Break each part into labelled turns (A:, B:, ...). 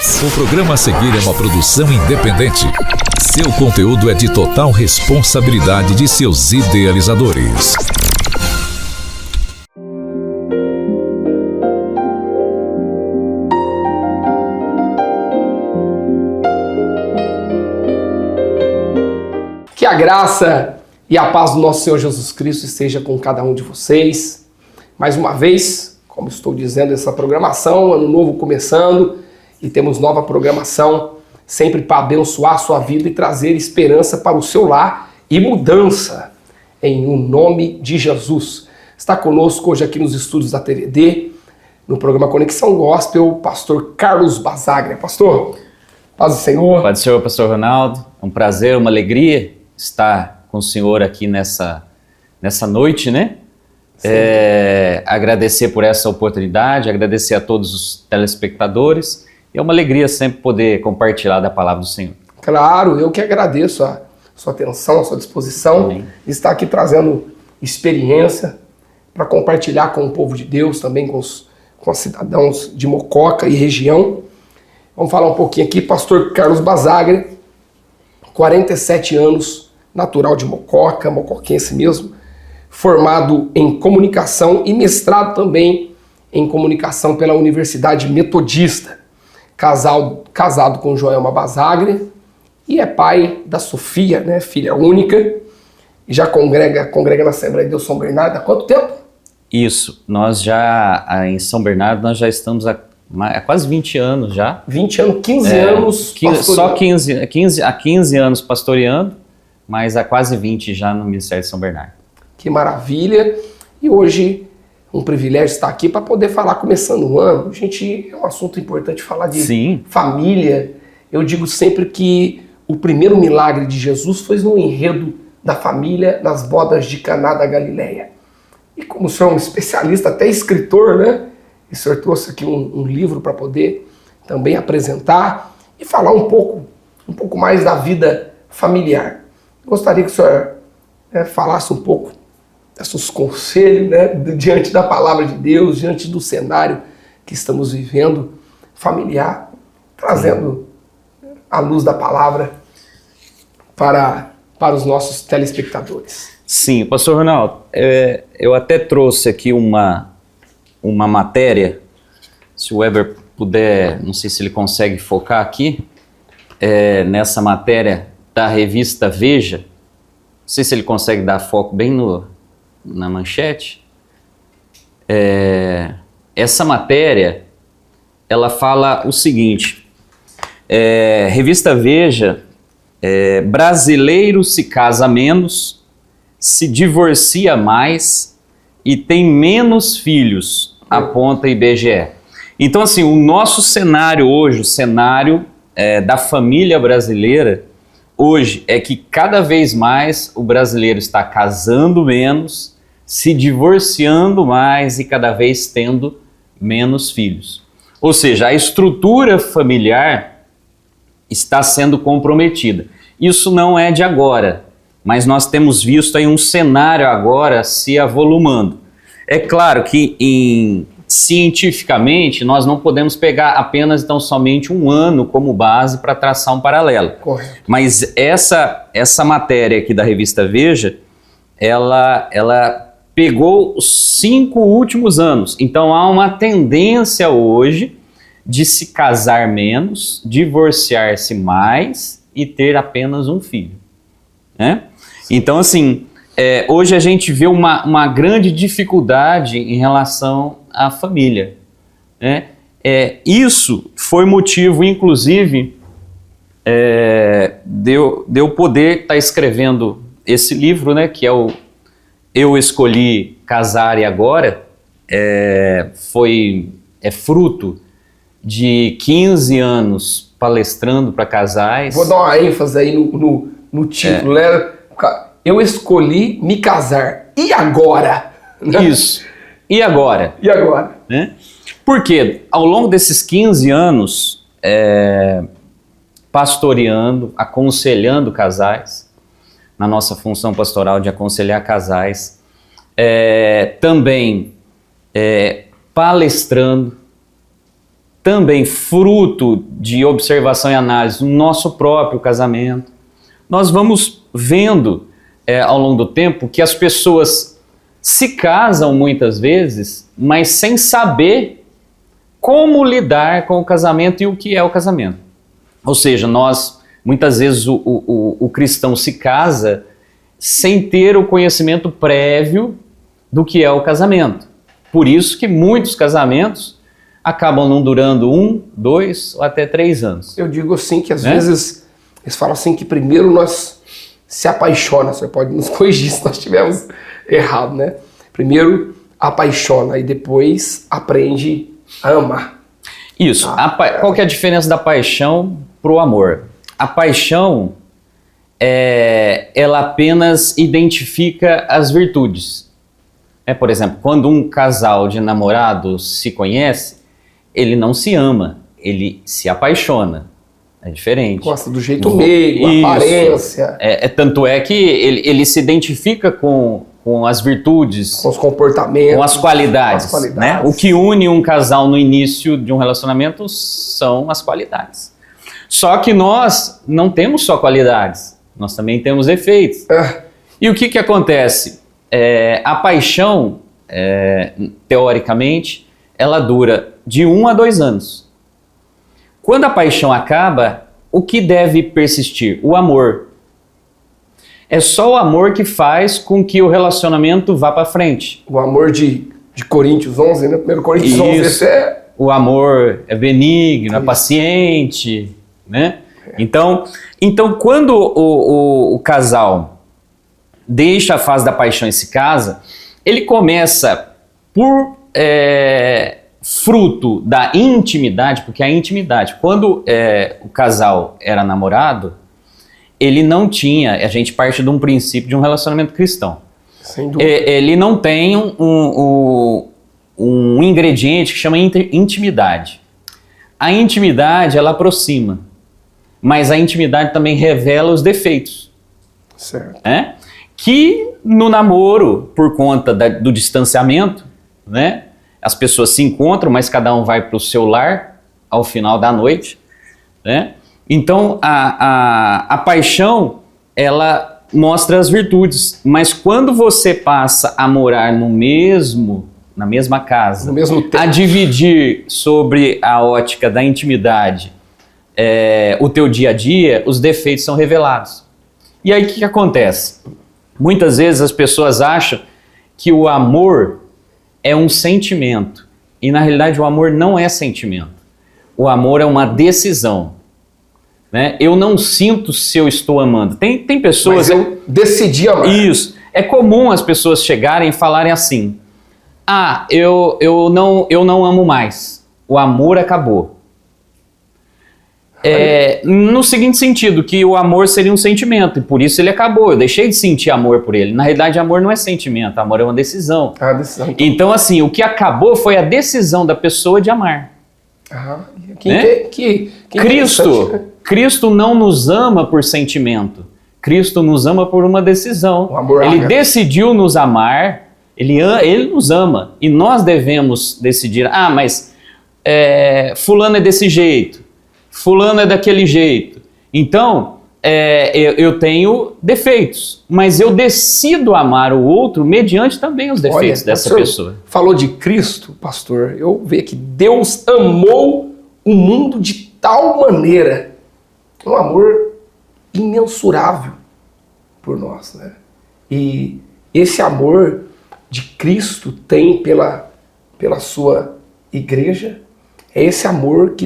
A: O programa a seguir é uma produção independente. Seu conteúdo é de total responsabilidade de seus idealizadores.
B: Que a graça e a paz do nosso Senhor Jesus Cristo esteja com cada um de vocês. Mais uma vez, como estou dizendo, essa programação, ano novo começando, e temos nova programação, sempre para abençoar a sua vida e trazer esperança para o seu lar e mudança, em o nome de Jesus. Está conosco hoje aqui nos estúdios da TVD, no programa Conexão Gospel, o pastor Carlos Basagra. Pastor, paz do Senhor.
C: Paz do Senhor, pastor Ronaldo. É um prazer, uma alegria estar com o senhor aqui nessa noite, né? Agradecer por essa oportunidade, agradecer a todos os telespectadores. É uma alegria sempre poder compartilhar da palavra do Senhor. Claro, eu que agradeço a sua atenção, a sua disposição.
B: Amém. De estar aqui trazendo experiência para compartilhar com o povo de Deus, também com os cidadãos de Mococa e região. Vamos falar um pouquinho aqui, pastor Carlos Basagra, 47 anos, natural de Mococa, mocoquense mesmo, formado em comunicação e mestrado também em comunicação pela Universidade Metodista. Casado com Joelma Basagra e é pai da Sofia, né, filha única, e já congrega na Assembleia de Deus São Bernardo há quanto tempo? Isso, nós já em São Bernardo nós já estamos há quase 20 anos já. 20 anos, 15 anos
C: só 15 anos pastoreando, mas há quase 20 já no Ministério de São Bernardo.
B: Que maravilha! E hoje um privilégio estar aqui para poder falar, começando o ano. Gente, é um assunto importante falar de família. Eu digo sempre que o primeiro milagre de Jesus foi no enredo da família nas bodas de Caná da Galileia. E como o senhor é um especialista, até escritor, né? E o senhor trouxe aqui um livro para poder também apresentar e falar um pouco mais da vida familiar. Gostaria que o senhor falasse um pouco desses conselhos, né, diante da palavra de Deus, diante do cenário que estamos vivendo familiar, trazendo a luz da palavra para os nossos telespectadores.
C: Sim, pastor Ronaldo, eu até trouxe aqui uma matéria, se o Weber puder, não sei se ele consegue focar aqui, nessa matéria da revista Veja, não sei se ele consegue dar foco bem na manchete. Essa matéria, ela fala o seguinte, revista Veja, brasileiro se casa menos, se divorcia mais e tem menos filhos, aponta IBGE. Então, assim, o nosso cenário hoje, o cenário da família brasileira, hoje é que cada vez mais o brasileiro está casando menos, se divorciando mais e cada vez tendo menos filhos. Ou seja, a estrutura familiar está sendo comprometida. Isso não é de agora, mas nós temos visto aí um cenário agora se avolumando. É claro que cientificamente nós não podemos pegar apenas então somente um ano como base para traçar um paralelo.
B: Correto.
C: Mas essa matéria aqui da revista Veja, ela pegou os 5 últimos anos. Então há uma tendência hoje de se casar menos, divorciar-se mais e ter apenas um filho, né? Então, assim, hoje a gente vê uma grande dificuldade em relação à família, né? Isso foi motivo, inclusive, de eu poder estar escrevendo esse livro, né? Que é o Eu Escolhi Casar e Agora. É fruto de 15 anos palestrando para casais.
B: Vou dar uma ênfase aí no título, né? Eu escolhi me casar. E agora?
C: Isso. E agora?
B: E agora?
C: Né? Porque ao longo desses 15 anos, pastoreando, aconselhando casais, na nossa função pastoral de aconselhar casais, também palestrando, também fruto de observação e análise no nosso próprio casamento. Nós vamos vendo ao longo do tempo que as pessoas se casam muitas vezes, mas sem saber como lidar com o casamento e o que é o casamento. Ou seja, muitas vezes o cristão se casa sem ter o conhecimento prévio do que é o casamento. Por isso que muitos casamentos acabam não durando 1, 2 ou até 3 anos.
B: Eu digo assim que às vezes eles falam assim que primeiro nós se apaixona, você pode nos corrigir se nós estivermos errado, né? Primeiro apaixona e depois aprende a amar.
C: Isso. Qual que é a diferença da paixão para o amor? A paixão, ela apenas identifica as virtudes. Por exemplo, quando um casal de namorados se conhece, ele não se ama, ele se apaixona. É diferente.
B: Gosta do jeito meio, aparência.
C: Tanto é que ele se identifica com as virtudes,
B: com os comportamentos,
C: com as qualidades. Né? O que une um casal no início de um relacionamento são as qualidades. Só que nós não temos só qualidades, nós também temos defeitos. E o que acontece? A paixão, teoricamente, ela dura de 1 a 2 anos. Quando a paixão acaba, o que deve persistir? O amor. É só o amor que faz com que o relacionamento vá para frente.
B: O amor de Coríntios 11, né? 1 Coríntios 11, esse
C: O amor é benigno, é paciente, né? Então quando o casal deixa a fase da paixão e se casa, ele começa por fruto da intimidade, porque a intimidade, quando o casal era namorado, ele não tinha, a gente parte de um princípio de um relacionamento cristão.
B: Sem dúvida.
C: Ele não tem um ingrediente que chama intimidade. A intimidade, ela aproxima, mas a intimidade também revela os defeitos.
B: Certo.
C: Que no namoro, por conta do distanciamento, né, as pessoas se encontram, mas cada um vai para o seu lar ao final da noite, né? Então a paixão, ela mostra as virtudes, mas quando você passa a morar na mesma casa,
B: no mesmo tempo,
C: a dividir sobre a ótica da intimidade o teu dia a dia, os defeitos são revelados. E aí o que acontece? Muitas vezes as pessoas acham que o amor é um sentimento, e na realidade o amor não é sentimento. O amor é uma decisão. Né? Eu não sinto se eu estou amando. Tem pessoas...
B: Mas eu decidi amar.
C: Isso. É comum as pessoas chegarem e falarem assim: eu não amo mais. O amor acabou. No seguinte sentido, que o amor seria um sentimento, e por isso ele acabou. Eu deixei de sentir amor por ele. Na realidade, amor não é sentimento, amor é uma decisão.
B: Decisão.
C: Então, assim, o que acabou foi a decisão da pessoa de amar. Cristo não nos ama por sentimento. Cristo nos ama por uma decisão. Ele decidiu nos amar, ele nos ama. E nós devemos decidir, mas fulano é desse jeito, fulano é daquele jeito. Então, eu tenho defeitos, mas eu decido amar o outro mediante também os defeitos dessa pessoa.
B: Falou de Cristo, pastor, eu vejo que Deus amou o mundo de tal maneira, um amor imensurável por nós, né? E esse amor de Cristo tem pela sua igreja, é esse amor que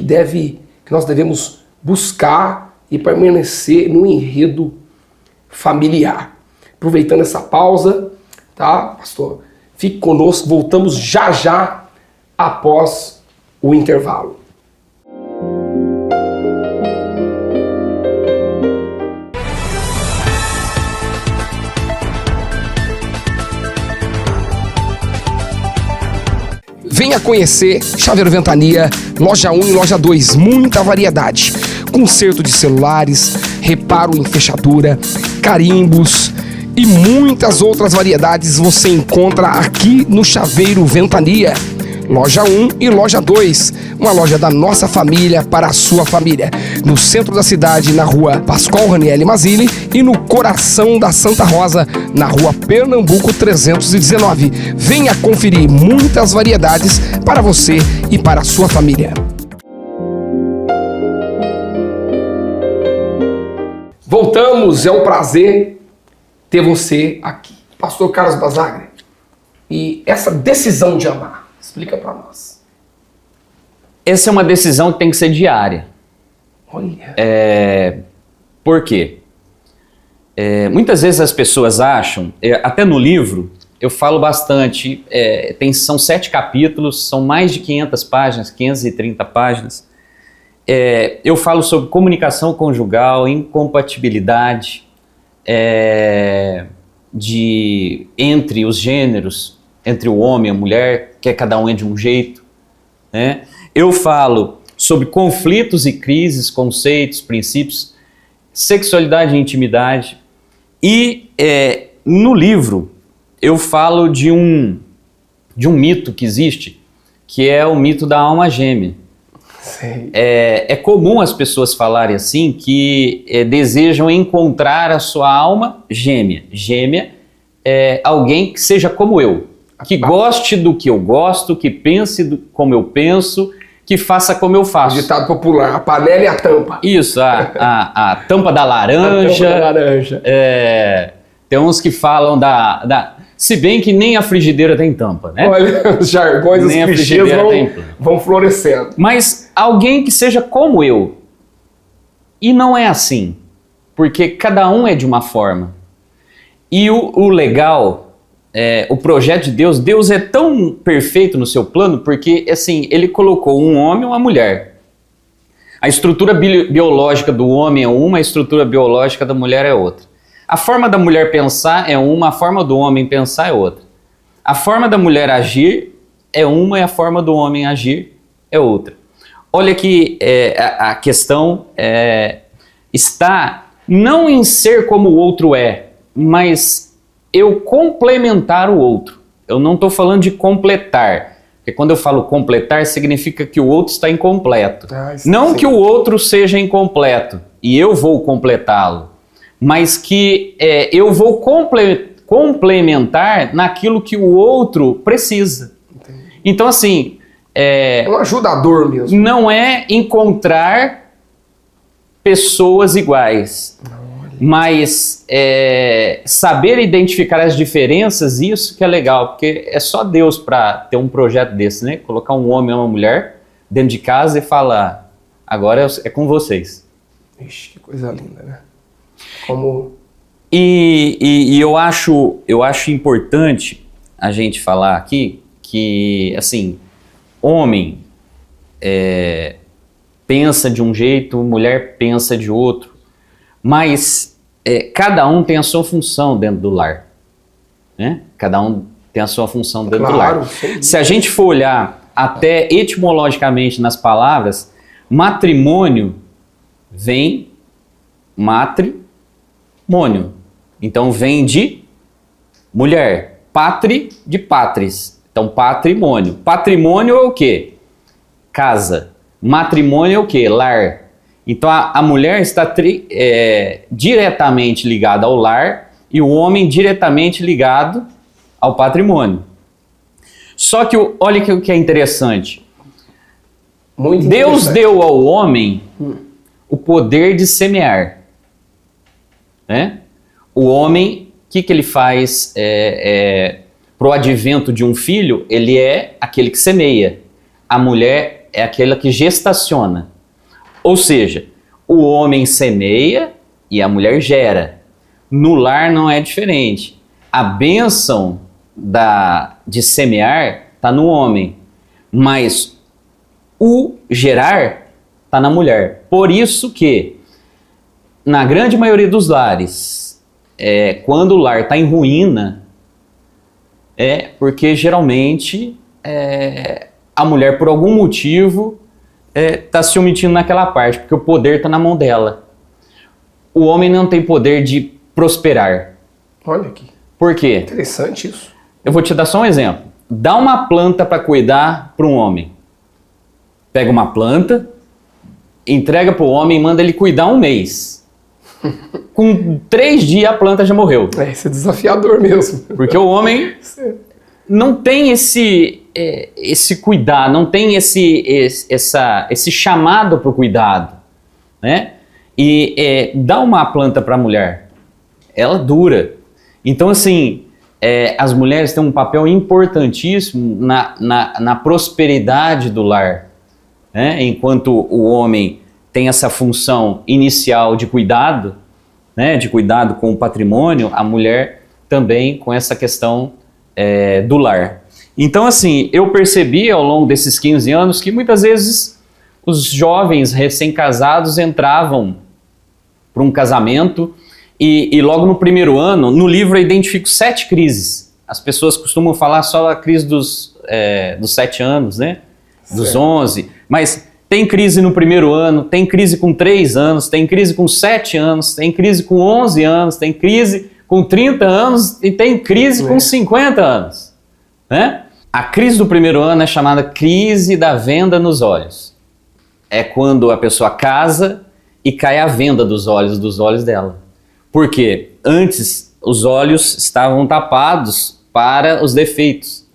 B: nós devemos buscar e permanecer no enredo familiar. Aproveitando essa pausa, tá, pastor? Fique conosco, voltamos já após o intervalo. Venha conhecer Chaveiro Ventania, loja 1 e loja 2, muita variedade. Conserto de celulares, reparo em fechadura, carimbos e muitas outras variedades você encontra aqui no Chaveiro Ventania. Loja 1 e Loja 2. Uma loja da nossa família para a sua família. No centro da cidade, na rua Pascoal Ranieri Mazzilli e no coração da Santa Rosa, na rua Pernambuco 319. Venha conferir muitas variedades para você e para a sua família. Voltamos, é um prazer ter você aqui. Pastor Carlos Basagra, e essa decisão de amar, explica para nós.
C: Essa é uma decisão que tem que ser diária.
B: Olha.
C: Por quê? Muitas vezes as pessoas acham, até no livro, eu falo bastante, são 7 capítulos, são mais de 500 páginas, 530 páginas. Eu falo sobre comunicação conjugal, incompatibilidade entre os gêneros, entre o homem e a mulher, que cada um é de um jeito, né? Eu falo sobre conflitos e crises, conceitos, princípios, sexualidade e intimidade. E no livro eu falo de um mito que existe, que é o mito da alma gêmea. É comum as pessoas falarem assim que desejam encontrar a sua alma gêmea. Gêmea é alguém que seja como eu, que goste do que eu gosto, que pense como eu penso, que faça como eu faço.
B: O ditado popular, a panela e a tampa.
C: Isso, a tampa da laranja.
B: A tampa da laranja.
C: Tem uns que falam se bem que nem a frigideira tem tampa, né?
B: Olha, os jargões, os clichês vão florescendo.
C: Mas alguém que seja como eu. E não é assim. Porque cada um é de uma forma. E o legal, o projeto de Deus é tão perfeito no seu plano, porque assim, ele colocou um homem e uma mulher. A estrutura biológica do homem é uma, a estrutura biológica da mulher é outra. A forma da mulher pensar é uma, a forma do homem pensar é outra. A forma da mulher agir é uma e a forma do homem agir é outra. Olha que a questão está não em ser como o outro é, mas eu complementar o outro. Eu não estou falando de completar, porque quando eu falo completar significa que o outro está incompleto. Não que o outro seja incompleto e eu vou completá-lo, mas que eu vou complementar naquilo que o outro precisa. Entendi. Então, assim...
B: É um ajudador mesmo.
C: Não é encontrar pessoas iguais, mas saber identificar as diferenças, isso que é legal, porque é só Deus para ter um projeto desse, né? Colocar um homem e uma mulher dentro de casa e falar, agora é com vocês.
B: Ixi, que coisa linda, né? Como...
C: E eu acho importante a gente falar aqui que, assim, homem pensa de um jeito, mulher pensa de outro, mas cada um tem a sua função dentro do lar, né? Cada um tem a sua função dentro do lar. Se a gente for olhar até etimologicamente nas palavras, matrimônio vem matrimônio. Então vem de mulher. Pátri de pátris. Então patrimônio. Patrimônio é o quê? Casa. Matrimônio é o quê? Lar. Então a mulher está diretamente ligada ao lar e o homem diretamente ligado ao patrimônio. Só que olha o que é interessante.
B: Muito
C: Deus deu ao homem o poder de semear. Né? O homem, o que ele faz para o advento de um filho? Ele é aquele que semeia. A mulher é aquela que gestaciona. Ou seja, o homem semeia e a mulher gera. No lar não é diferente. A bênção de semear está no homem, mas o gerar está na mulher. Por isso que, na grande maioria dos lares, quando o lar está em ruína, porque geralmente a mulher, por algum motivo, está se omitindo naquela parte, porque o poder está na mão dela. O homem não tem poder de prosperar.
B: Olha aqui.
C: Por quê?
B: Interessante isso.
C: Eu vou te dar só um exemplo. dá uma planta para cuidar para um homem. Pega uma planta, entrega para o homem e manda ele cuidar um mês. Com 3 dias a planta já morreu.
B: Isso é desafiador mesmo.
C: Porque o homem não tem esse cuidado, não tem esse chamado para o cuidado, né? E dá uma planta para a mulher, ela dura. Então, assim, as mulheres têm um papel importantíssimo na prosperidade do lar, né? Enquanto o homem tem essa função inicial de cuidado, né? De cuidado com o patrimônio, a mulher também com essa questão do lar. Então, assim, eu percebi ao longo desses 15 anos que muitas vezes os jovens recém-casados entravam para um casamento e logo no primeiro ano, no livro eu identifico 7 crises. As pessoas costumam falar só a crise dos 7 anos, né? Dos 11, mas tem crise no primeiro ano, tem crise com 3 anos, tem crise com 7 anos, tem crise com 11 anos, tem crise com 30 anos e tem crise com 50 anos, né? A crise do primeiro ano é chamada crise da venda nos olhos. É quando a pessoa casa e cai a venda dos olhos dela. Por quê? Antes os olhos estavam tapados para os defeitos.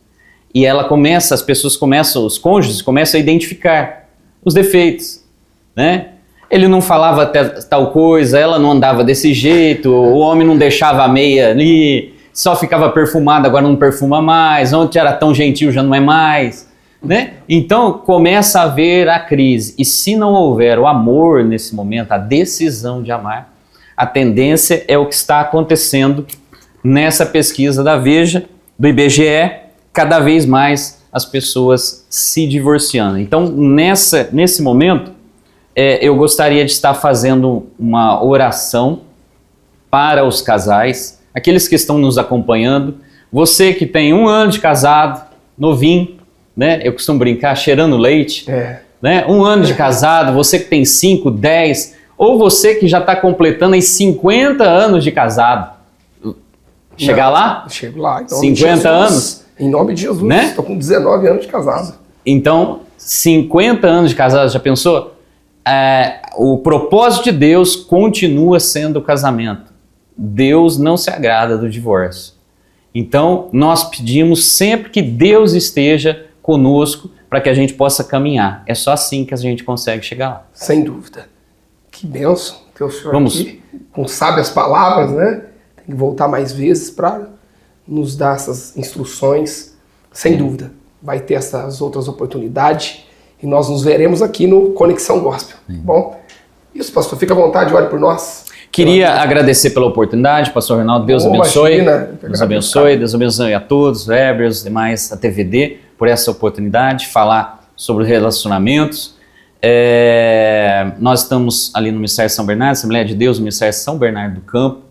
C: E as pessoas começam, os cônjuges começam a identificar os defeitos, né? Ele não falava tal coisa, ela não andava desse jeito, o homem não deixava a meia ali, só ficava perfumado, agora não perfuma mais, ontem era tão gentil, já não é mais, né? Então começa a haver a crise, e se não houver o amor nesse momento, a decisão de amar, a tendência é o que está acontecendo nessa pesquisa da Veja, do IBGE, cada vez mais as pessoas se divorciando. Então nesse momento, eu gostaria de estar fazendo uma oração para os casais, aqueles que estão nos acompanhando, você que tem 1 ano de casado, novinho, né? Eu costumo brincar, cheirando leite, né? 1 ano de casado, você que tem 5, 10, ou você que já está completando aí 50 anos de casado. Chegar lá?
B: Chego lá. Então,
C: 50 anos?
B: Em nome de Jesus,
C: né?
B: Estou com 19 anos de casado.
C: Então, 50 anos de casado, já pensou? O propósito de Deus continua sendo o casamento. Deus não se agrada do divórcio. Então, nós pedimos sempre que Deus esteja conosco para que a gente possa caminhar. É só assim que a gente consegue chegar lá.
B: Sem dúvida. Que bênção ter o senhor aqui, com sábias palavras, né? Tem que voltar mais vezes para nos dar essas instruções. Sem dúvida. Vai ter essas outras oportunidades e nós nos veremos aqui no Conexão Gospel. Bom, isso, pastor. Fica à vontade, ore por nós.
C: Queria agradecer pela oportunidade, pastor Reinaldo, Deus abençoe. Deus abençoe a todos, Weber, os demais, a TVD, por essa oportunidade de falar sobre relacionamentos. Nós estamos ali no Ministério São Bernardo, Assembleia de Deus, no Ministério São Bernardo do Campo,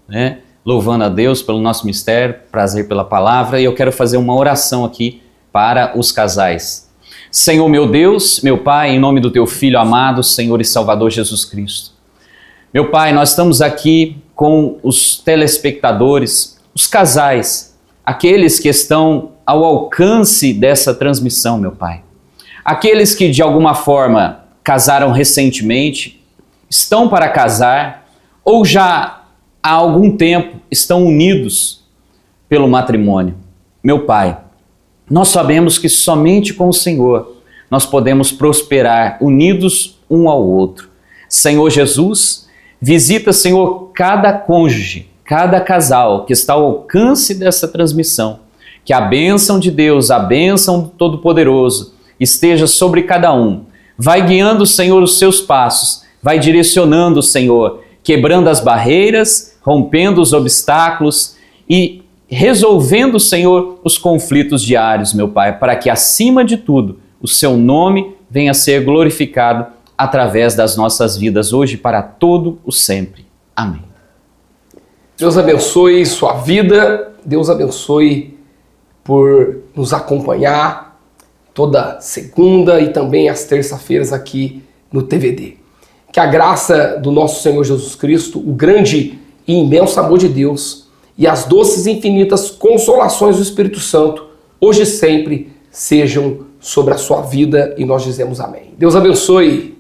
C: né? Louvando a Deus pelo nosso ministério, prazer pela palavra, e eu quero fazer uma oração aqui para os casais. Senhor meu Deus, meu Pai, em nome do Teu Filho amado, Senhor e Salvador Jesus Cristo. Meu Pai, nós estamos aqui com os telespectadores, os casais, aqueles que estão ao alcance dessa transmissão, meu Pai. Aqueles que de alguma forma casaram recentemente, estão para casar ou já há algum tempo estão unidos pelo matrimônio. Meu Pai, nós sabemos que somente com o Senhor nós podemos prosperar unidos um ao outro. Senhor Jesus, visita, Senhor, cada cônjuge, cada casal que está ao alcance dessa transmissão. Que a bênção de Deus, a bênção do Todo-Poderoso esteja sobre cada um. Vai guiando, Senhor, os seus passos, vai direcionando, Senhor, quebrando as barreiras, rompendo os obstáculos e resolvendo, Senhor, os conflitos diários, meu Pai, para que, acima de tudo, o Seu nome venha a ser glorificado através das nossas vidas hoje para todo o sempre. Amém.
B: Deus abençoe sua vida, Deus abençoe por nos acompanhar toda segunda e também às terças-feiras aqui no TVD. Que a graça do nosso Senhor Jesus Cristo, o grande e imenso amor de Deus e as doces e infinitas consolações do Espírito Santo hoje e sempre, sejam sobre a sua vida, e nós dizemos amém. Deus abençoe.